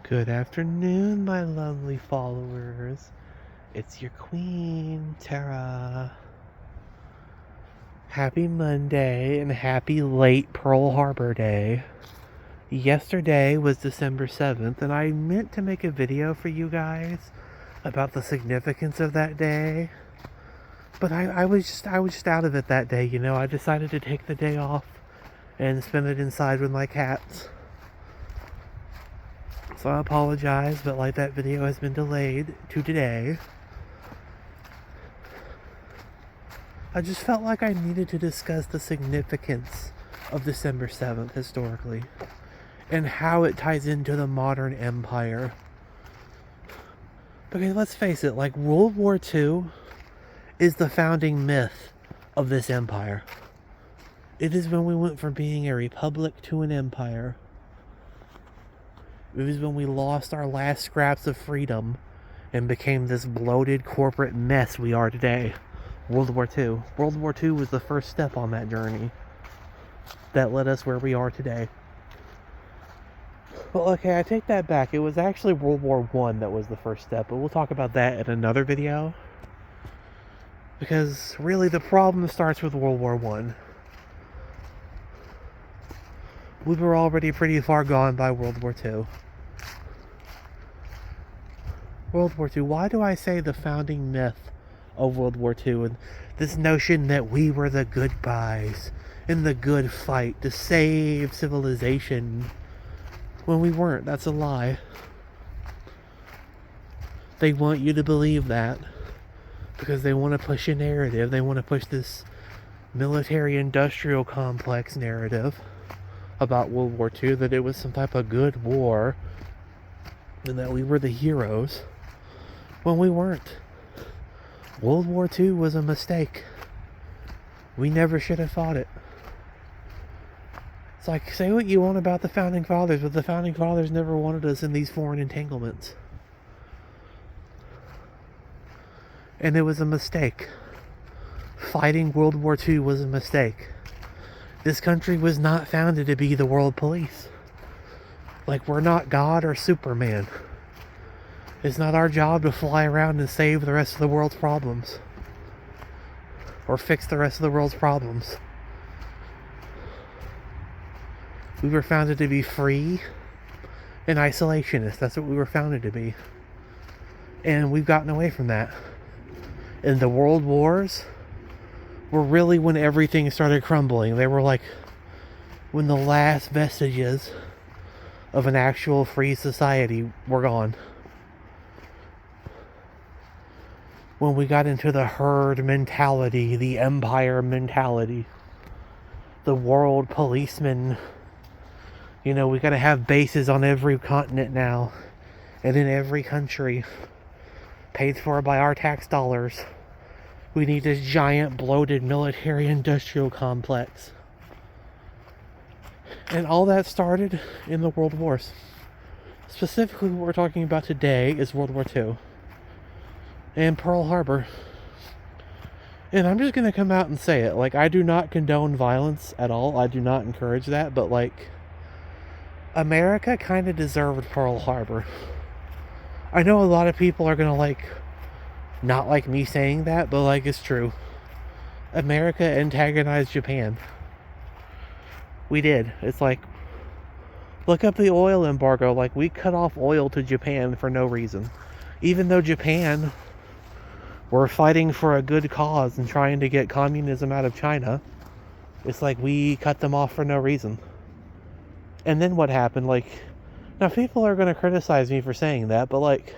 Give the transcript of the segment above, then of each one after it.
Good afternoon, my lovely followers. It's your queen, Tara. Happy Monday and happy late Pearl Harbor Day. Yesterday was December 7th, and I meant to make a video for you guys about the significance of that day. But I was just out of it that day, you know. I decided to take the day off and spend it inside with my cats. So I apologize, but like that video has been delayed to today. I just felt like I needed to discuss the significance of December 7th historically and how it ties into the modern empire. Because let's face it, like World War II is the founding myth of this empire. It is when we went from being a republic to an empire. It was when we lost our last scraps of freedom and became this bloated corporate mess we are today. World War II. World War II was the first step on that journey that led us where we are today. Well, okay, I take that back. It was actually World War I that was the first step, but we'll talk about that in another video. Because really the problem starts with World War I. We were already pretty far gone by World War II. World War II. Why do I say the founding myth of World War II and this notion that we were the good guys in the good fight to save civilization when we weren't? That's a lie. They want you to believe that because they want to push a narrative. They want to push this military-industrial complex narrative about World War II, that it was some type of good war and that we were the heroes when we weren't. World War II was a mistake. We never should have fought it. It's like, say what you want about the Founding Fathers, but the Founding Fathers never wanted us in these foreign entanglements. And it was a mistake. Fighting World War II was a mistake. This country was not founded to be the world police. Like, we're not God or Superman. It's not our job to fly around and save the rest of the world's problems. Or fix the rest of the world's problems. We were founded to be free and isolationist. That's what we were founded to be. And we've gotten away from that. And the world wars were really when everything started crumbling. They were like when the last vestiges of an actual free society were gone. When we got into the herd mentality, the empire mentality, the world policeman. You know, we gotta have bases on every continent now and in every country, paid for by our tax dollars. We need this giant bloated military-industrial complex. And all that started in the World Wars. Specifically, what we're talking about today is World War II. And Pearl Harbor. And I'm just going to come out and say it. Like, I do not condone violence at all. I do not encourage that. But, like, America kind of deserved Pearl Harbor. I know a lot of people are going to, like, not like me saying that, but, like, it's true. America antagonized Japan. We did. It's like, look up the oil embargo. Like, we cut off oil to Japan for no reason. Even though Japan were fighting for a good cause and trying to get communism out of China, it's like we cut them off for no reason. And then what happened? Like, now people are going to criticize me for saying that, but like,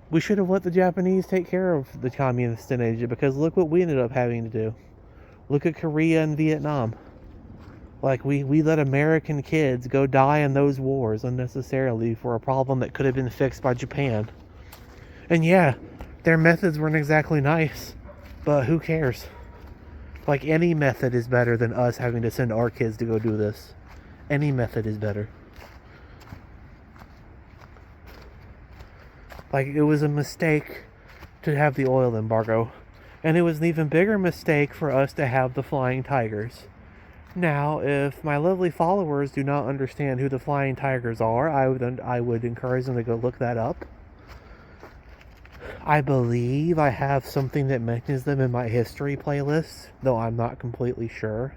we should have let the Japanese take care of the communists in Asia, because look what we ended up having to do. Look at Korea and Vietnam. Like, we let American kids go die in those wars unnecessarily for a problem that could have been fixed by Japan. And yeah, their methods weren't exactly nice, but who cares? Like, any method is better than us having to send our kids to go do this. Any method is better. Like, it was a mistake to have the oil embargo. And it was an even bigger mistake for us to have the Flying Tigers. Now, if my lovely followers do not understand who the Flying Tigers are, I would encourage them to go look that up. I believe I have something that mentions them in my history playlist, though I'm not completely sure.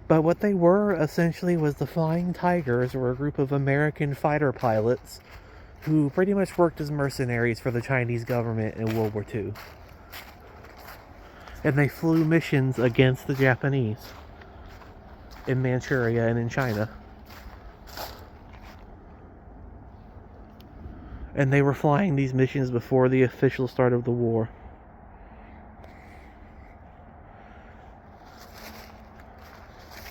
But what they were essentially was the Flying Tigers were a group of American fighter pilots who pretty much worked as mercenaries for the Chinese government in World War II. And they flew missions against the Japanese in Manchuria and in China. And they were flying these missions before the official start of the war.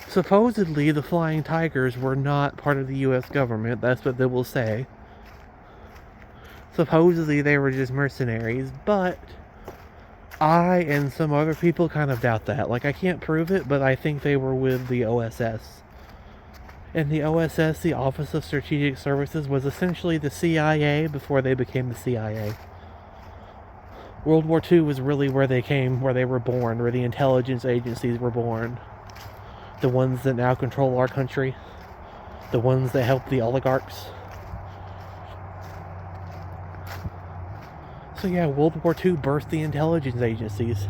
Supposedly, the Flying Tigers were not part of the U.S. government. That's what they will say. Supposedly, they were just mercenaries, but I and some other people kind of doubt that. Like, I can't prove it, but I think they were with the OSS. And the OSS, the Office of Strategic Services, was essentially the CIA before they became the CIA. World War II was really where they were born, where the intelligence agencies were born. The ones that now control our country. The ones that help the oligarchs. So yeah, World War II birthed the intelligence agencies.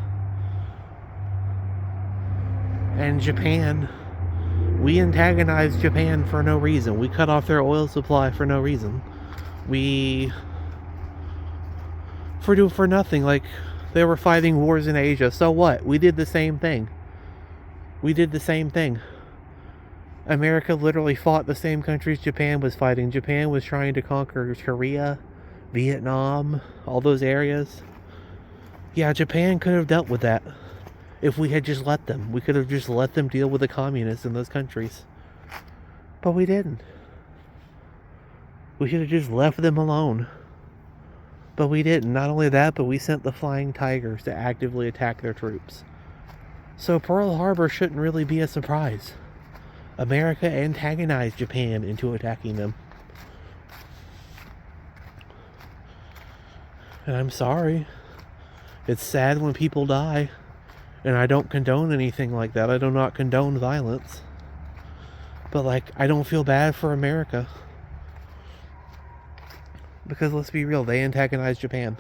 And Japan, we antagonized Japan for no reason. We cut off their oil supply for no reason. For nothing. Like, they were fighting wars in Asia. So what? We did the same thing. America literally fought the same countries Japan was fighting. Japan was trying to conquer Korea, Vietnam, all those areas. Yeah, Japan could have dealt with that if we had just let them. We could have just let them deal with the communists in those countries. But we didn't. We should have just left them alone. But we didn't. Not only that, but we sent the Flying Tigers to actively attack their troops. So Pearl Harbor shouldn't really be a surprise. America antagonized Japan into attacking them. And I'm sorry. It's sad when people die. And I don't condone anything like that. I do not condone violence. But, like, I don't feel bad for America. Because let's be real, they antagonized Japan.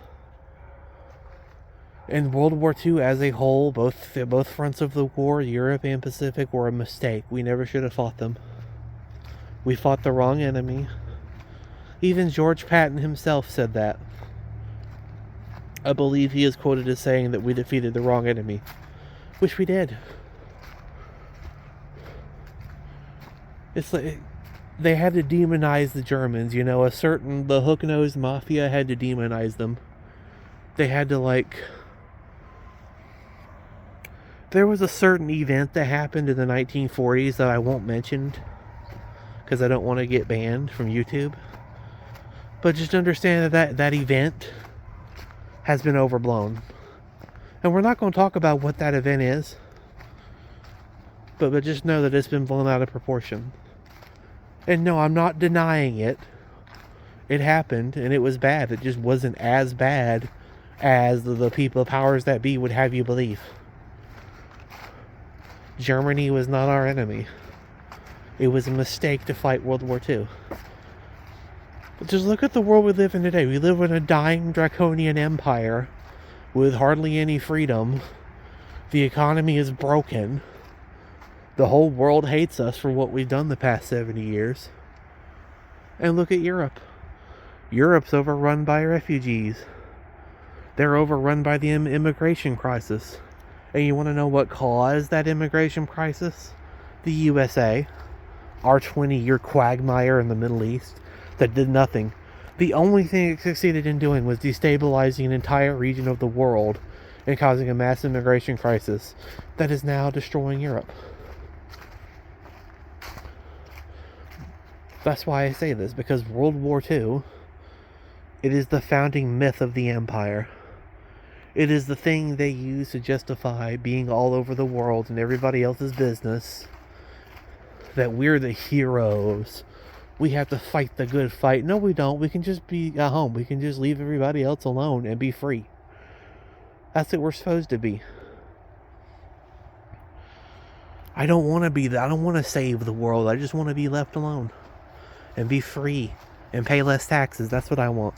In World War II as a whole, both fronts of the war, Europe and Pacific, were a mistake. We never should have fought them. We fought the wrong enemy. Even George Patton himself said that. I believe he is quoted as saying that we defeated the wrong enemy. Which we did. It's like they had to demonize the Germans, you know, the hook-nosed mafia had to demonize them. They had to, like, there was a certain event that happened in the 1940s that I won't mention because I don't want to get banned from YouTube. But just understand that event has been overblown. And we're not going to talk about what that event is. But just know that it's been blown out of proportion. And no, I'm not denying it. It happened, and it was bad. It just wasn't as bad as the people, powers that be, would have you believe. Germany was not our enemy. It was a mistake to fight World War II. But just look at the world we live in today. We live in a dying draconian empire with hardly any freedom. The economy is broken. The whole world hates us for what we've done the past 70 years. And look at Europe. Europe's overrun by refugees. They're overrun by the immigration crisis. And you want to know what caused that immigration crisis? The USA. Our 20-year quagmire in the Middle East that did nothing. The only thing it succeeded in doing was destabilizing an entire region of the world and causing a mass immigration crisis that is now destroying Europe. That's why I say this, because World War II, it is the founding myth of the empire. It is the thing they use to justify being all over the world and everybody else's business. That we're the heroes. We have to fight the good fight. No, we don't. We can just be at home. We can just leave everybody else alone and be free. That's what we're supposed to be. I don't want to be that. I don't want to save the world. I just want to be left alone and be free and pay less taxes. That's what I want.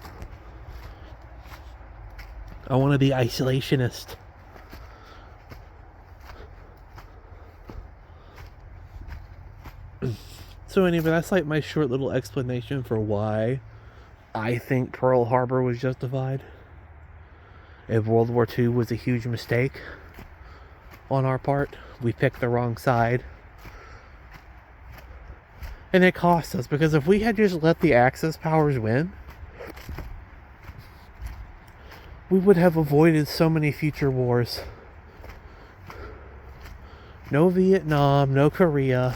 I want to be isolationist. So anyway, that's like my short little explanation for why I think Pearl Harbor was justified. If World War II was a huge mistake on our part, we picked the wrong side. And it cost us, because if we had just let the Axis powers win, we would have avoided so many future wars. No Vietnam, no Korea.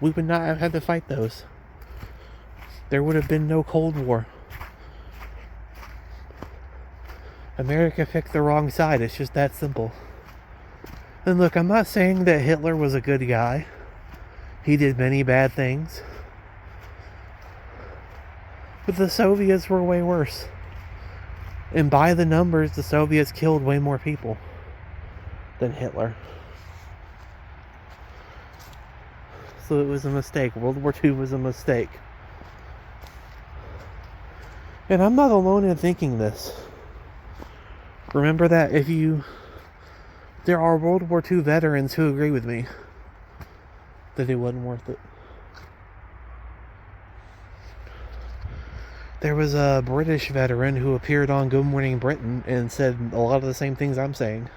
We would not have had to fight those. There would have been no Cold War. America picked the wrong side. It's just that simple. And look, I'm not saying that Hitler was a good guy. He did many bad things. But the Soviets were way worse. And by the numbers, the Soviets killed way more people than Hitler. So it was a mistake. World War II was a mistake. And I'm not alone in thinking this. Remember that there are World War II veterans who agree with me that it wasn't worth it. There was a British veteran who appeared on Good Morning Britain and said a lot of the same things I'm saying,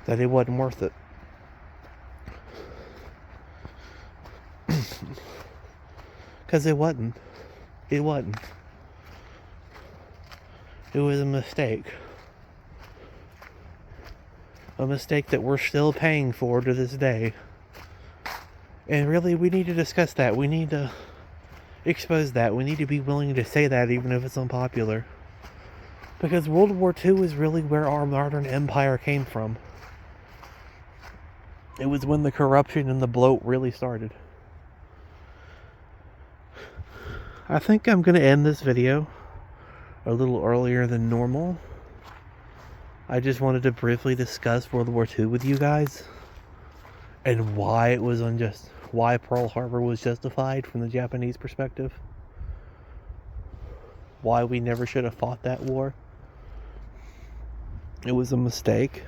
that it wasn't worth it. Because it wasn't. It wasn't. It was a mistake. A mistake that we're still paying for to this day. And really, we need to discuss that. We need to expose that. We need to be willing to say that, even if it's unpopular. Because World War II is really where our modern empire came from. It was when the corruption and the bloat really started. I think I'm going to end this video a little earlier than normal. I just wanted to briefly discuss World War II with you guys and why it was why Pearl Harbor was justified from the Japanese perspective. Why we never should have fought that war. It was a mistake.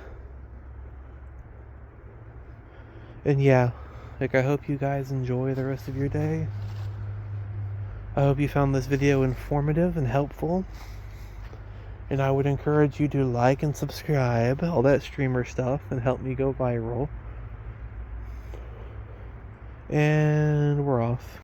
And yeah, I hope you guys enjoy the rest of your day. I hope you found this video informative and helpful. And I would encourage you to like and subscribe, all that streamer stuff, and help me go viral. And we're off.